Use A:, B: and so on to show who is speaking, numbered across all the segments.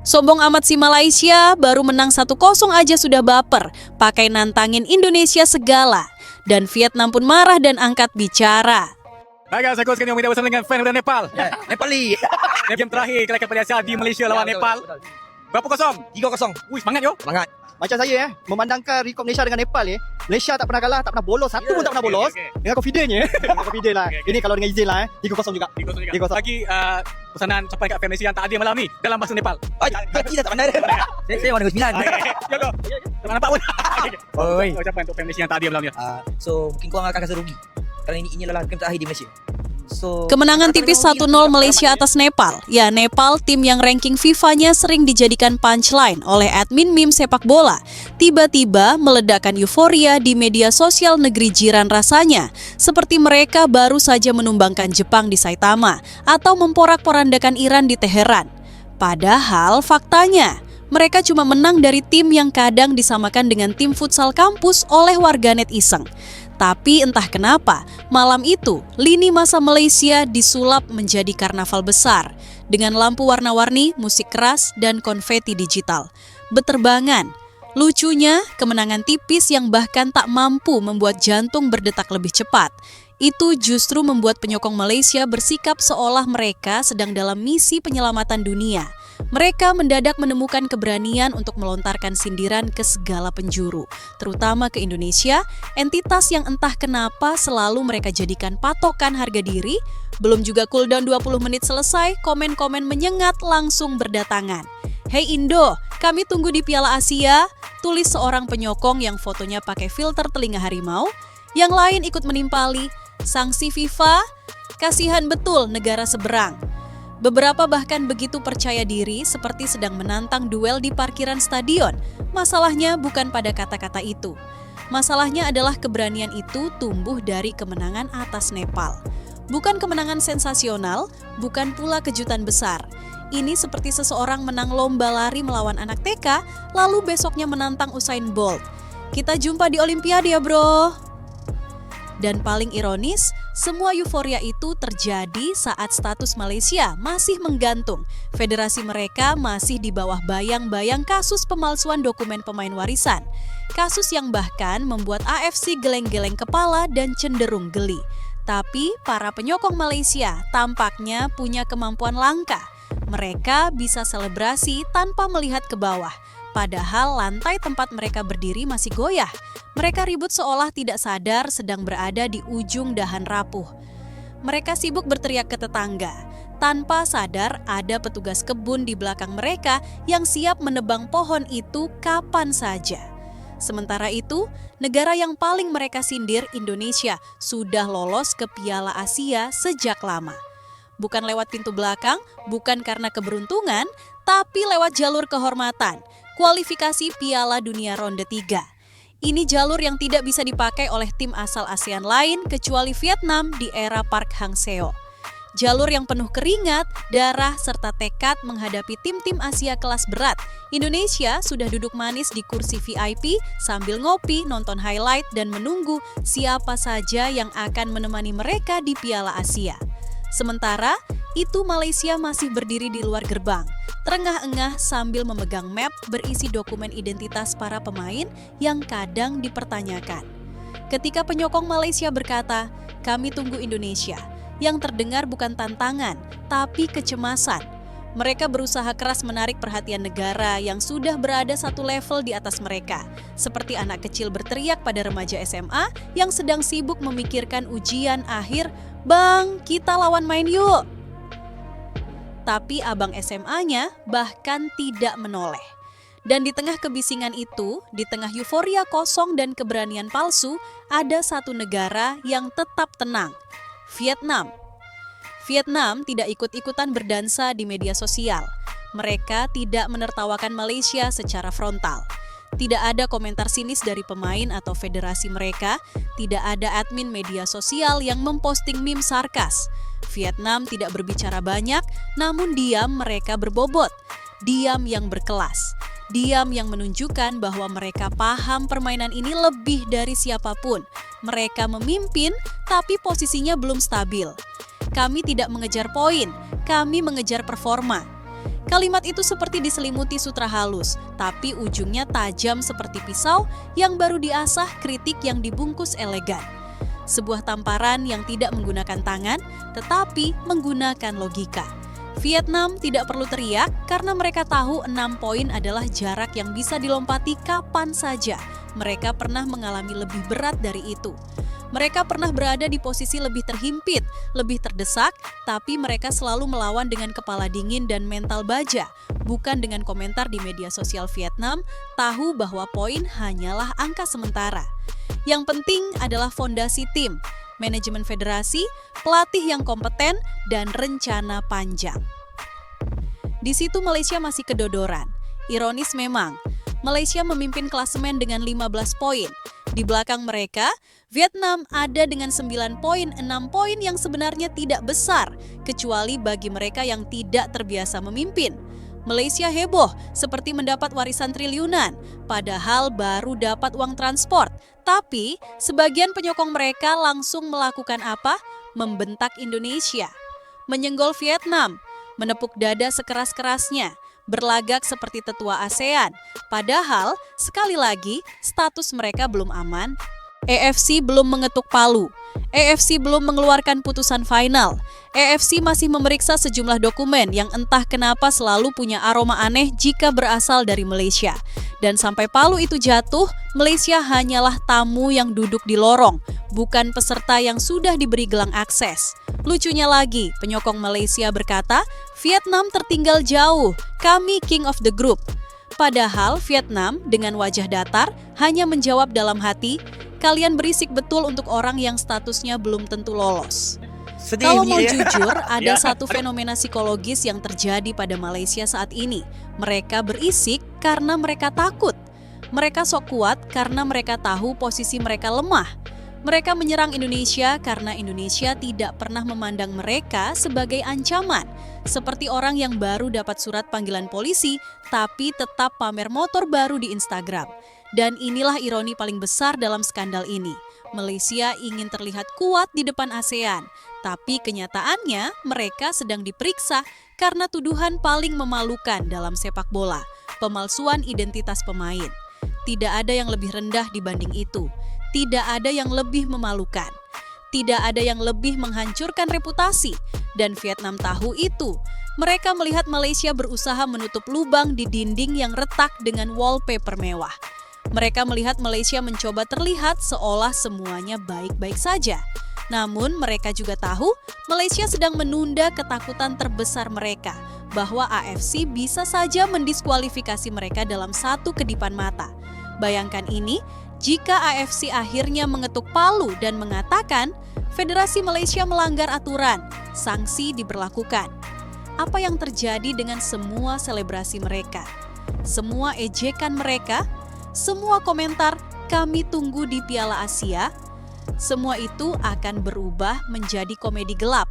A: Sombong amat si Malaysia, baru menang 1-0 aja sudah baper, pakai nantangin Indonesia segala. Dan Vietnam pun marah dan angkat bicara.
B: Hai guys, aku sekarang bersama dengan fan dari Nepal.
C: Nepali.
B: Game terakhir kelakan pada Asia di Malaysia lawan Nepal. Berapa kosong?
C: 3-0.
B: Wih, semangat yo.
C: Semangat.
D: Macam saya memandangkan rekod Malaysia dengan Nepal Malaysia tak pernah kalah, tak pernah bolos, satu pun tak pernah bolos. Dengan confidentnya. Dengan confident lah. Ini kalau dengan izin lah 3-0 juga.
B: 3-0 juga.
D: 3-0.
B: Lagi pesanan sampai kat fan Malaysia yang tak ada malam ni dalam bahasa Nepal.
C: Kita tak pandai. Saya warna 9.
B: Ya go. Tak nampak pun.
C: Oi.
B: Ucapan untuk fan Malaysia yang tak ada malam ni.
C: So mungkin korang akan rasa rugi. Kalau ini adalah game terakhir di Malaysia. So,
A: Kemenangan tipis 1-0 Malaysia atas Nepal. Ya, Nepal, tim yang ranking FIFA-nya sering dijadikan punchline oleh admin meme sepak bola. Tiba-tiba meledakkan euforia di media sosial negeri jiran rasanya. Seperti mereka baru saja menumbangkan Jepang di Saitama atau memporak-porandakan Iran di Teheran. Padahal faktanya, mereka cuma menang dari tim yang kadang disamakan dengan tim futsal kampus oleh warganet iseng. Tapi entah kenapa, malam itu lini masa Malaysia disulap menjadi karnaval besar dengan lampu warna-warni, musik keras, dan konfeti digital. Beterbangan. Lucunya, kemenangan tipis yang bahkan tak mampu membuat jantung berdetak lebih cepat. Itu justru membuat penyokong Malaysia bersikap seolah mereka sedang dalam misi penyelamatan dunia. Mereka mendadak menemukan keberanian untuk melontarkan sindiran ke segala penjuru, terutama ke Indonesia, entitas yang entah kenapa selalu mereka jadikan patokan harga diri. Belum juga cooldown 20 menit selesai, komen-komen menyengat langsung berdatangan. Hey Indo, kami tunggu di Piala Asia, tulis seorang penyokong yang fotonya pakai filter telinga harimau. Yang lain ikut menimpali, sanksi FIFA, kasihan betul negara seberang. Beberapa bahkan begitu percaya diri seperti sedang menantang duel di parkiran stadion. Masalahnya bukan pada kata-kata itu. Masalahnya adalah keberanian itu tumbuh dari kemenangan atas Nepal. Bukan kemenangan sensasional, bukan pula kejutan besar. Ini seperti seseorang menang lomba lari melawan anak TK, lalu besoknya menantang Usain Bolt. Kita jumpa di Olimpiade ya bro. Dan paling ironis, semua euforia itu terjadi saat status Malaysia masih menggantung. Federasi mereka masih di bawah bayang-bayang kasus pemalsuan dokumen pemain warisan. Kasus yang bahkan membuat AFC geleng-geleng kepala dan cenderung geli. Tapi para penyokong Malaysia tampaknya punya kemampuan langka. Mereka bisa selebrasi tanpa melihat ke bawah. Padahal lantai tempat mereka berdiri masih goyah. Mereka ribut seolah tidak sadar sedang berada di ujung dahan rapuh. Mereka sibuk berteriak ke tetangga. Tanpa sadar ada petugas kebun di belakang mereka yang siap menebang pohon itu kapan saja. Sementara itu, negara yang paling mereka sindir, Indonesia, sudah lolos ke Piala Asia sejak lama. Bukan lewat pintu belakang, bukan karena keberuntungan, tapi lewat jalur kehormatan. Kualifikasi Piala Dunia Ronde 3. Ini jalur yang tidak bisa dipakai oleh tim asal ASEAN lain kecuali Vietnam di era Park Hang-seo. Jalur yang penuh keringat, darah, serta tekad menghadapi tim-tim Asia kelas berat. Indonesia sudah duduk manis di kursi VIP sambil ngopi, nonton highlight, dan menunggu siapa saja yang akan menemani mereka di Piala Asia. Sementara itu Malaysia masih berdiri di luar gerbang, terengah-engah sambil memegang map berisi dokumen identitas para pemain yang kadang dipertanyakan. Ketika penyokong Malaysia berkata, "Kami tunggu Indonesia," yang terdengar bukan tantangan, tapi kecemasan. Mereka berusaha keras menarik perhatian negara yang sudah berada satu level di atas mereka, seperti anak kecil berteriak pada remaja SMA yang sedang sibuk memikirkan ujian akhir, "Bang, kita lawan main yuk." Tapi abang SMA-nya bahkan tidak menoleh. Dan di tengah kebisingan itu, di tengah euforia kosong dan keberanian palsu, ada satu negara yang tetap tenang, Vietnam. Vietnam tidak ikut-ikutan berdansa di media sosial. Mereka tidak menertawakan Malaysia secara frontal. Tidak ada komentar sinis dari pemain atau federasi mereka, tidak ada admin media sosial yang memposting meme sarkas. Vietnam tidak berbicara banyak, namun diam mereka berbobot. Diam yang berkelas. Diam yang menunjukkan bahwa mereka paham permainan ini lebih dari siapapun. Mereka memimpin, tapi posisinya belum stabil. Kami tidak mengejar poin, kami mengejar performa. Kalimat itu seperti diselimuti sutra halus, tapi ujungnya tajam seperti pisau yang baru diasah kritik yang dibungkus elegan. Sebuah tamparan yang tidak menggunakan tangan, tetapi menggunakan logika. Vietnam tidak perlu teriak karena mereka tahu 6 poin adalah jarak yang bisa dilompati kapan saja. Mereka pernah mengalami lebih berat dari itu. Mereka pernah berada di posisi lebih terhimpit, lebih terdesak, tapi mereka selalu melawan dengan kepala dingin dan mental baja, bukan dengan komentar di media sosial Vietnam, tahu bahwa poin hanyalah angka sementara. Yang penting adalah fondasi tim, manajemen federasi, pelatih yang kompeten, dan rencana panjang. Di situ Malaysia masih kedodoran. Ironis memang, Malaysia memimpin klasemen dengan 15 poin. Di belakang mereka, Vietnam ada dengan 9 poin, 6 poin yang sebenarnya tidak besar, kecuali bagi mereka yang tidak terbiasa memimpin. Malaysia heboh, seperti mendapat warisan triliunan, padahal baru dapat uang transport. Tapi, sebagian penyokong mereka langsung melakukan apa? Membentak Indonesia, menyenggol Vietnam, menepuk dada sekeras-kerasnya, berlagak seperti tetua ASEAN. Padahal, sekali lagi, status mereka belum aman. AFC belum mengetuk palu. AFC belum mengeluarkan putusan final. AFC masih memeriksa sejumlah dokumen yang entah kenapa selalu punya aroma aneh jika berasal dari Malaysia. Dan sampai palu itu jatuh, Malaysia hanyalah tamu yang duduk di lorong, bukan peserta yang sudah diberi gelang akses. Lucunya lagi, penyokong Malaysia berkata, Vietnam tertinggal jauh, kami king of the group. Padahal Vietnam dengan wajah datar hanya menjawab dalam hati, kalian berisik betul untuk orang yang statusnya belum tentu lolos. Kalau mau jujur, ada satu fenomena psikologis yang terjadi pada Malaysia saat ini. Mereka berisik karena mereka takut. Mereka sok kuat karena mereka tahu posisi mereka lemah. Mereka menyerang Indonesia karena Indonesia tidak pernah memandang mereka sebagai ancaman. Seperti orang yang baru dapat surat panggilan polisi, tapi tetap pamer motor baru di Instagram. Dan inilah ironi paling besar dalam skandal ini. Malaysia ingin terlihat kuat di depan ASEAN, tapi kenyataannya mereka sedang diperiksa karena tuduhan paling memalukan dalam sepak bola, pemalsuan identitas pemain. Tidak ada yang lebih rendah dibanding itu. Tidak ada yang lebih memalukan. Tidak ada yang lebih menghancurkan reputasi. Dan Vietnam tahu itu. Mereka melihat Malaysia berusaha menutup lubang di dinding yang retak dengan wallpaper mewah. Mereka melihat Malaysia mencoba terlihat seolah semuanya baik-baik saja. Namun mereka juga tahu Malaysia sedang menunda ketakutan terbesar mereka bahwa AFC bisa saja mendiskualifikasi mereka dalam satu kedipan mata. Bayangkan ini, jika AFC akhirnya mengetuk palu dan mengatakan Federasi Malaysia melanggar aturan, sanksi diberlakukan. Apa yang terjadi dengan semua selebrasi mereka? Semua ejekan mereka? Semua komentar kami tunggu di Piala Asia? Semua itu akan berubah menjadi komedi gelap.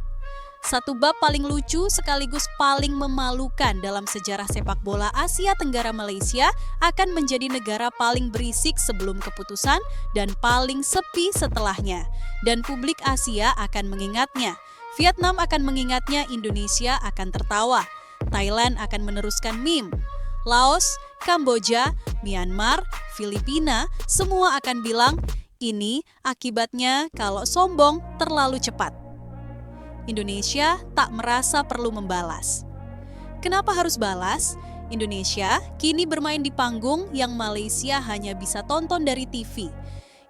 A: Satu bab paling lucu sekaligus paling memalukan dalam sejarah sepak bola Asia Tenggara Malaysia akan menjadi negara paling berisik sebelum keputusan dan paling sepi setelahnya. Dan publik Asia akan mengingatnya. Vietnam akan mengingatnya, Indonesia akan tertawa. Thailand akan meneruskan meme. Laos, Kamboja, Myanmar, Filipina, semua akan bilang, ini akibatnya kalau sombong terlalu cepat. Indonesia tak merasa perlu membalas. Kenapa harus balas? Indonesia kini bermain di panggung yang Malaysia hanya bisa tonton dari TV.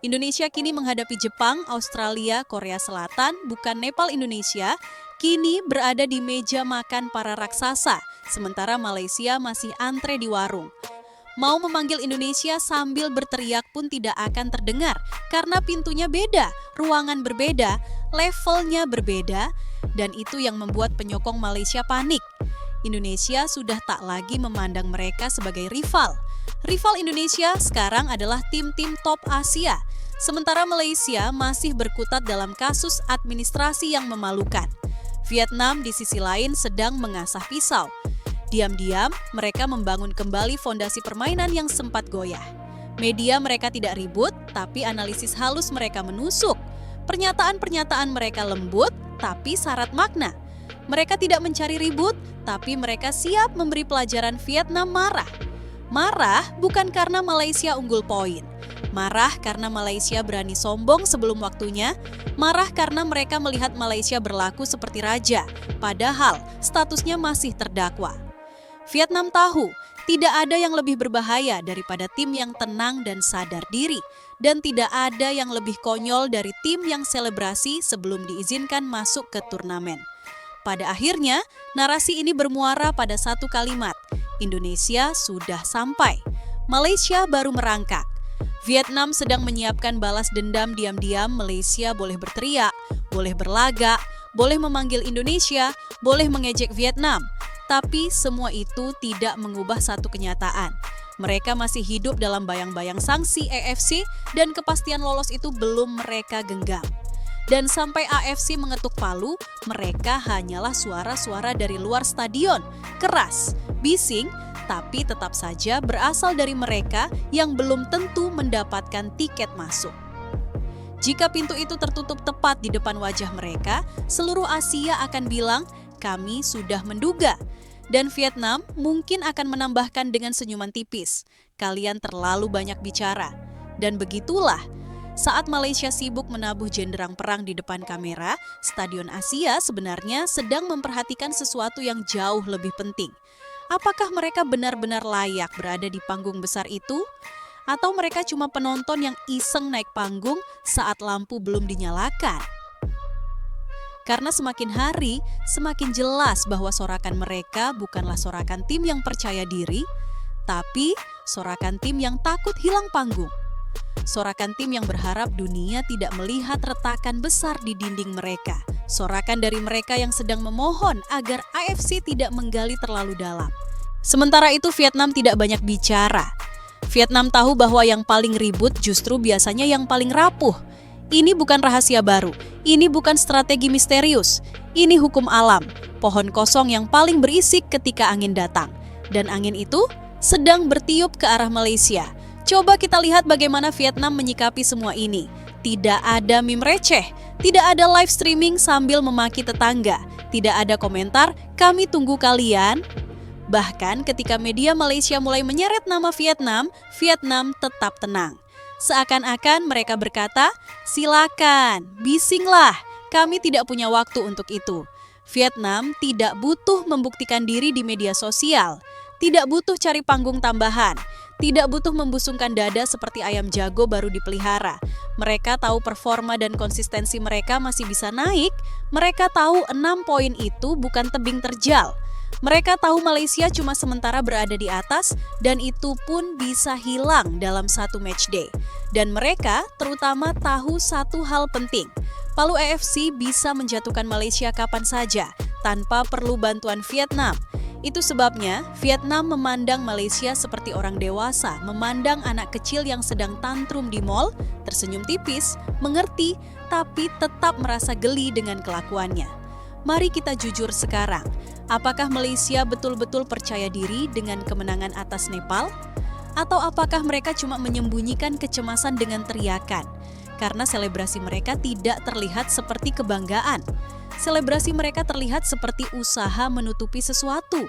A: Indonesia kini menghadapi Jepang, Australia, Korea Selatan, bukan Nepal Indonesia, kini berada di meja makan para raksasa, sementara Malaysia masih antre di warung. Mau memanggil Indonesia sambil berteriak pun tidak akan terdengar karena pintunya beda, ruangan berbeda, levelnya berbeda, dan itu yang membuat penyokong Malaysia panik. Indonesia sudah tak lagi memandang mereka sebagai rival. Rival Indonesia sekarang adalah tim-tim top Asia, sementara Malaysia masih berkutat dalam kasus administrasi yang memalukan. Vietnam di sisi lain sedang mengasah pisau. Diam-diam, mereka membangun kembali fondasi permainan yang sempat goyah. Media mereka tidak ribut, tapi analisis halus mereka menusuk. Pernyataan-pernyataan mereka lembut, tapi syarat makna. Mereka tidak mencari ribut, tapi mereka siap memberi pelajaran Vietnam marah. Marah bukan karena Malaysia unggul poin. Marah karena Malaysia berani sombong sebelum waktunya. Marah karena mereka melihat Malaysia berlaku seperti raja, padahal statusnya masih terdakwa. Vietnam tahu, tidak ada yang lebih berbahaya daripada tim yang tenang dan sadar diri. Dan tidak ada yang lebih konyol dari tim yang selebrasi sebelum diizinkan masuk ke turnamen. Pada akhirnya, narasi ini bermuara pada satu kalimat, Indonesia sudah sampai. Malaysia baru merangkak. Vietnam sedang menyiapkan balas dendam diam-diam. Malaysia boleh berteriak, boleh berlagak, boleh memanggil Indonesia, boleh mengejek Vietnam. Tapi semua itu tidak mengubah satu kenyataan. Mereka masih hidup dalam bayang-bayang sanksi AFC dan kepastian lolos itu belum mereka genggam. Dan sampai AFC mengetuk palu, mereka hanyalah suara-suara dari luar stadion. Keras, bising, tapi tetap saja berasal dari mereka yang belum tentu mendapatkan tiket masuk. Jika pintu itu tertutup tepat di depan wajah mereka, seluruh Asia akan bilang, kami sudah menduga. Dan Vietnam mungkin akan menambahkan dengan senyuman tipis, kalian terlalu banyak bicara. Dan begitulah, saat Malaysia sibuk menabuh jenderang perang di depan kamera, Stadion Asia sebenarnya sedang memperhatikan sesuatu yang jauh lebih penting. Apakah mereka benar-benar layak berada di panggung besar itu? Atau mereka cuma penonton yang iseng naik panggung saat lampu belum dinyalakan? Karena semakin hari, semakin jelas bahwa sorakan mereka bukanlah sorakan tim yang percaya diri, tapi sorakan tim yang takut hilang panggung. Sorakan tim yang berharap dunia tidak melihat retakan besar di dinding mereka. Sorakan dari mereka yang sedang memohon agar AFC tidak menggali terlalu dalam. Sementara itu Vietnam tidak banyak bicara. Vietnam tahu bahwa yang paling ribut justru biasanya yang paling rapuh. Ini bukan rahasia baru, ini bukan strategi misterius, ini hukum alam, pohon kosong yang paling berisik ketika angin datang. Dan angin itu sedang bertiup ke arah Malaysia. Coba kita lihat bagaimana Vietnam menyikapi semua ini. Tidak ada meme receh, tidak ada live streaming sambil memaki tetangga, tidak ada komentar, kami tunggu kalian. Bahkan ketika media Malaysia mulai menyeret nama Vietnam, Vietnam tetap tenang. Seakan-akan mereka berkata, silakan, bisinglah, kami tidak punya waktu untuk itu. Vietnam tidak butuh membuktikan diri di media sosial, tidak butuh cari panggung tambahan, tidak butuh membusungkan dada seperti ayam jago baru dipelihara. Mereka tahu performa dan konsistensi mereka masih bisa naik, mereka tahu 6 poin itu bukan tebing terjal. Mereka tahu Malaysia cuma sementara berada di atas dan itu pun bisa hilang dalam satu match day. Dan mereka terutama tahu satu hal penting. Palu AFC bisa menjatuhkan Malaysia kapan saja tanpa perlu bantuan Vietnam. Itu sebabnya Vietnam memandang Malaysia seperti orang dewasa, memandang anak kecil yang sedang tantrum di mall, tersenyum tipis, mengerti, tapi tetap merasa geli dengan kelakuannya. Mari kita jujur sekarang, apakah Malaysia betul-betul percaya diri dengan kemenangan atas Nepal? Atau apakah mereka cuma menyembunyikan kecemasan dengan teriakan? Karena selebrasi mereka tidak terlihat seperti kebanggaan. Selebrasi mereka terlihat seperti usaha menutupi sesuatu.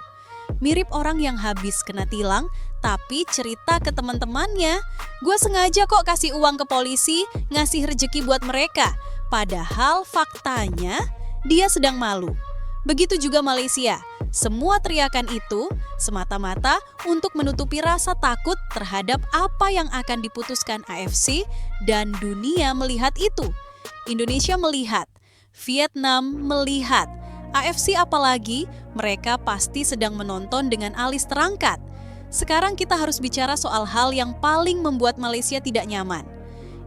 A: Mirip orang yang habis kena tilang, tapi cerita ke teman-temannya, gue sengaja kok kasih uang ke polisi, ngasih rejeki buat mereka. Padahal faktanya, dia sedang malu. Begitu juga Malaysia. Semua teriakan itu semata-mata untuk menutupi rasa takut terhadap apa yang akan diputuskan AFC dan dunia melihat itu. Indonesia melihat, Vietnam melihat, AFC apalagi mereka pasti sedang menonton dengan alis terangkat. Sekarang kita harus bicara soal hal yang paling membuat Malaysia tidak nyaman.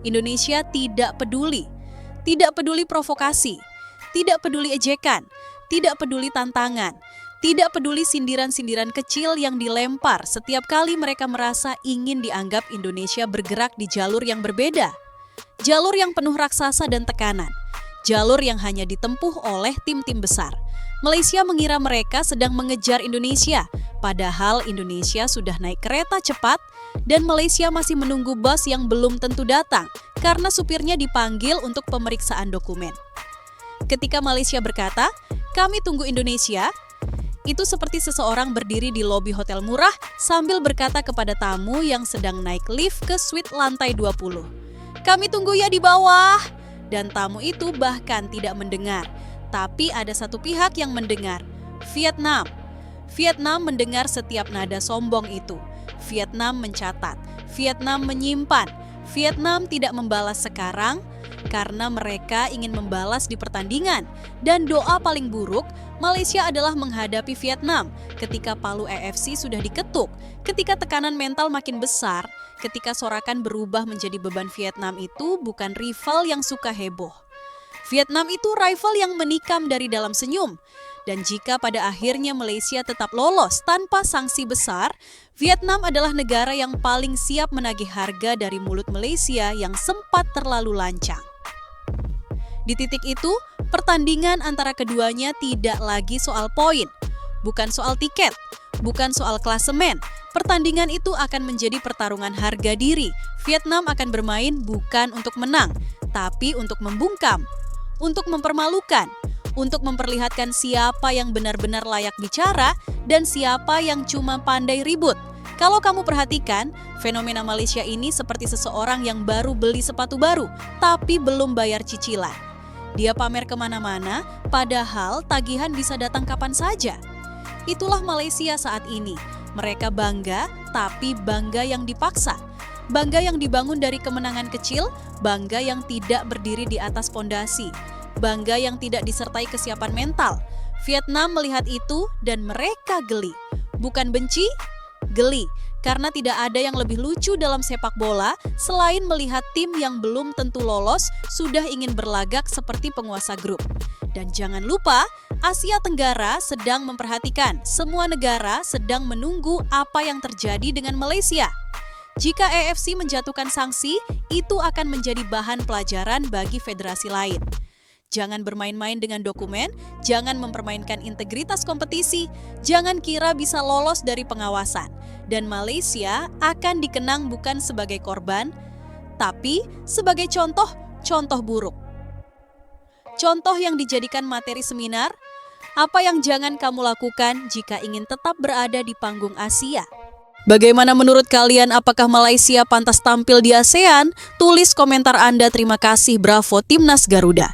A: Indonesia tidak peduli provokasi, tidak peduli ejekan, tidak peduli tantangan, tidak peduli sindiran-sindiran kecil yang dilempar setiap kali mereka merasa ingin dianggap Indonesia bergerak di jalur yang berbeda. Jalur yang penuh raksasa dan tekanan. Jalur yang hanya ditempuh oleh tim-tim besar. Malaysia mengira mereka sedang mengejar Indonesia, padahal Indonesia sudah naik kereta cepat dan Malaysia masih menunggu bus yang belum tentu datang karena supirnya dipanggil untuk pemeriksaan dokumen. Ketika Malaysia berkata, "Kami tunggu Indonesia," itu seperti seseorang berdiri di lobi hotel murah sambil berkata kepada tamu yang sedang naik lift ke suite lantai 20. "Kami tunggu ya di bawah." Dan tamu itu bahkan tidak mendengar. Tapi ada satu pihak yang mendengar, Vietnam. Vietnam mendengar setiap nada sombong itu. Vietnam mencatat, Vietnam menyimpan. Vietnam tidak membalas sekarang karena mereka ingin membalas di pertandingan. Dan doa paling buruk, Malaysia adalah menghadapi Vietnam ketika palu AFC sudah diketuk, ketika tekanan mental makin besar, ketika sorakan berubah menjadi beban. Vietnam itu bukan rival yang suka heboh. Vietnam itu rival yang menikam dari dalam senyum. Dan jika pada akhirnya Malaysia tetap lolos tanpa sanksi besar, Vietnam adalah negara yang paling siap menagih harga dari mulut Malaysia yang sempat terlalu lancang. Di titik itu, pertandingan antara keduanya tidak lagi soal poin, bukan soal tiket, bukan soal klasemen. Pertandingan itu akan menjadi pertarungan harga diri. Vietnam akan bermain bukan untuk menang, tapi untuk membungkam, untuk mempermalukan, untuk memperlihatkan siapa yang benar-benar layak bicara dan siapa yang cuma pandai ribut. Kalau kamu perhatikan, fenomena Malaysia ini seperti seseorang yang baru beli sepatu baru, tapi belum bayar cicilan. Dia pamer kemana-mana, padahal tagihan bisa datang kapan saja. Itulah Malaysia saat ini. Mereka bangga, tapi bangga yang dipaksa. Bangga yang dibangun dari kemenangan kecil, bangga yang tidak berdiri di atas pondasi. Bangga yang tidak disertai kesiapan mental. Vietnam melihat itu dan mereka geli. Bukan benci, geli. Karena tidak ada yang lebih lucu dalam sepak bola selain melihat tim yang belum tentu lolos sudah ingin berlagak seperti penguasa grup. Dan jangan lupa, Asia Tenggara sedang memperhatikan. Semua negara sedang menunggu apa yang terjadi dengan Malaysia. Jika AFC menjatuhkan sanksi, itu akan menjadi bahan pelajaran bagi federasi lain. Jangan bermain-main dengan dokumen, jangan mempermainkan integritas kompetisi, jangan kira bisa lolos dari pengawasan. Dan Malaysia akan dikenang bukan sebagai korban, tapi sebagai contoh buruk. Contoh yang dijadikan materi seminar, apa yang jangan kamu lakukan jika ingin tetap berada di panggung Asia. Bagaimana menurut kalian, apakah Malaysia pantas tampil di ASEAN? Tulis komentar Anda. Terima kasih, bravo Timnas Garuda.